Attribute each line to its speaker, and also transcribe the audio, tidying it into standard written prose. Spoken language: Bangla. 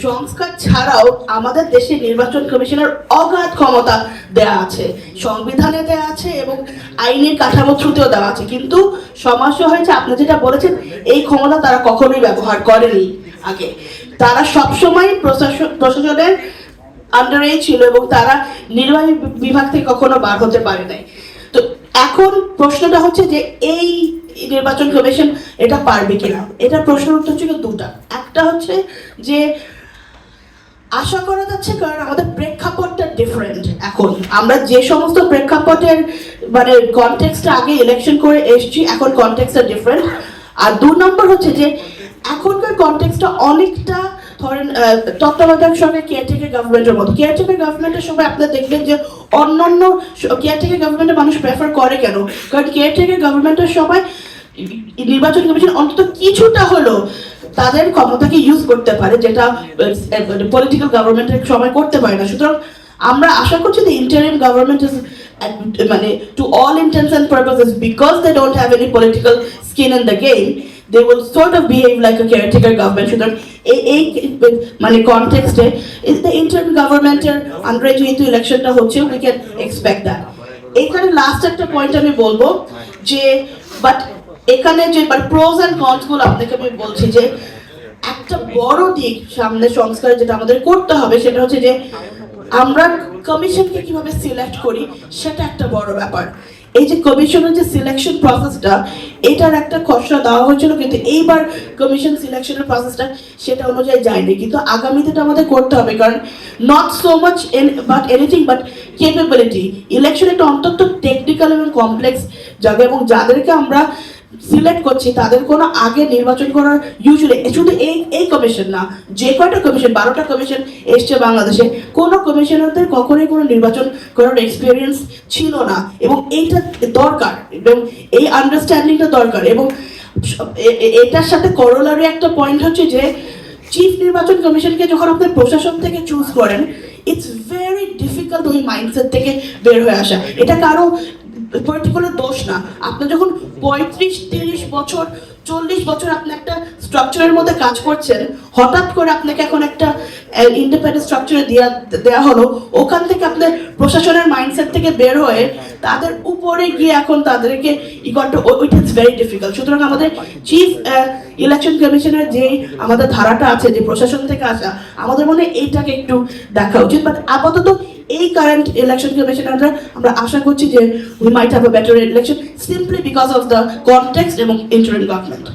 Speaker 1: সংস্কার ছাড়াও আমাদের দেশে নির্বাচন কমিশনের অগাধ ক্ষমতা দেয়া আছে, সংবিধানে দেয়া আছে এবং আইনের কাঠামো থ্রুতেও দেওয়া আছে। কিন্তু সমস্যা হয়েছে, আপনি যেটা বলেছেন, এই ক্ষমতা তারা কখনোই ব্যবহার করেনি আগে। তারা সবসময় প্রশাসনের আন্ডারেই ছিল এবং তারা নির্বাহী বিভাগ থেকে কখনো বার হতে পারে নাই। তো এখন প্রশ্নটা হচ্ছে যে এই নির্বাচন কমিশন এটা পারবে কিনা। এটা প্রশ্নের উত্তর ছিল দুটা। একটা হচ্ছে যে আশা করা যাচ্ছে, কারণ আমাদের প্রেক্ষাপটটা ডিফারেন্ট। এখন আমরা যে সমস্ত প্রেক্ষাপটের মানে কনটেক্সটটা আগে ইলেকশন করে এসছি, এখন কনটেক্সটটা ডিফারেন্ট। আর 2 নম্বর হচ্ছে যে এখনকার কনটেক্সটটা অনেকটা ধরেন তত্ত্বাবধায়ক সরকার কেয়ারটেকার গভর্নমেন্টের মতো। কেয়ারটেকার গভর্নমেন্টের সময় আপনারা দেখবেন যে অন্যান্য কেয়ারটেকার গভর্নমেন্টে মানুষ প্রেফার করে কেন, কারণ কেয়ারটেকার গভর্নমেন্টের সময় নির্বাচন কমিশন অন্তত কিছুটা হলো তাদের ক্ষমতাকে ইউজ করতে পারে, যেটা পলিটিক্যাল গভর্নমেন্টের সময় করতে পারে না। সুতরাং আমরা আশা করছি যে ইন্টারিম গভর্নমেন্ট ইজ মানে to all intents and purposes, because they don't have any political skin in the game, they will sort of behave like a caretaker government. সুতরাং এই মানে কনটেক্সটে the interim গভর্নমেন্টের আন্ডারে যেহেতু ইলেকশনটা হচ্ছে, we can expect that. এখানে লাস্ট একটা পয়েন্ট আমি বলবো যে বাট এখানে যে প্রোজ অ্যান্ড কনস গুলো আপনাকে আমি বলছি যে একটা বড় দিক সামনে সংস্কার যেটা আমাদের করতে হবে সেটা হচ্ছে যে আমরা কমিশনকে কিভাবে সিলেক্ট করি, সেটা একটা বড় ব্যাপার। এই যে কমিশনের যে সিলেকশন প্রসেসটা, এটার একটা খসড়া দেওয়া হয়েছিল, কিন্তু এইবার কমিশন সিলেকশনের প্রসেসটা সেটা অনুযায়ী যায়নি। কিন্তু আগামীতে এটা আমাদের করতে হবে, কারণ not so much but anything but capability. Election একটা অন্তত টেকনিক্যাল এবং কমপ্লেক্স জায়গা, এবং যাদেরকে আমরা সিলেক্ট করছি তাদের কোনো আগে নির্বাচন করার ইউজুয়ালি শুধু এই কমিশন না, যে কয়টা কমিশন 12টা কমিশন এসছে বাংলাদেশে, কোনো কমিশনারদের কখনোই কোনো নির্বাচন করার এক্সপিরিয়েন্স ছিল না, এবং এইটা দরকার এবং এই আন্ডারস্ট্যান্ডিংটা দরকার। এবং এটার সাথে করোলারি একটা পয়েন্ট হচ্ছে যে চিফ নির্বাচন কমিশনকে যখন আপনি প্রশাসন থেকে চুজ করেন, ইটস ভেরি ডিফিকাল্ট ওই মাইন্ডসেট থেকে বের হয়ে আসা। এটা কারো পার্টিকুলার দোষ না। আপনি যখন 35-30 বছর 40 বছর আপনি একটা স্ট্রাকচারের মধ্যে কাজ করছেন, হঠাৎ করে আপনাকে এখন একটা ইন্ডিপেন্ডেন্ট স্ট্রাকচারে দেওয়া হলো, ওখান থেকে আপনার প্রশাসনের মাইন্ডসেট থেকে বের হয়ে তাদের উপরে গিয়ে এখন তাদেরকে ওইটা ইটস ভেরি ডিফিকাল্ট। সুতরাং আমাদের চিফ ইলেকশন কমিশনের যে আমাদের ধারাটা আছে যে প্রশাসন থেকে আসা, আমাদের মনে হয় এইটাকে একটু দেখা উচিত। বাট আপাতত এই কারেন্ট ইলেকশন কমিশনাররা আমরা আশা করছি যে we might have a better election simply because of the context এবং ইন্টারিম গভর্নমেন্ট।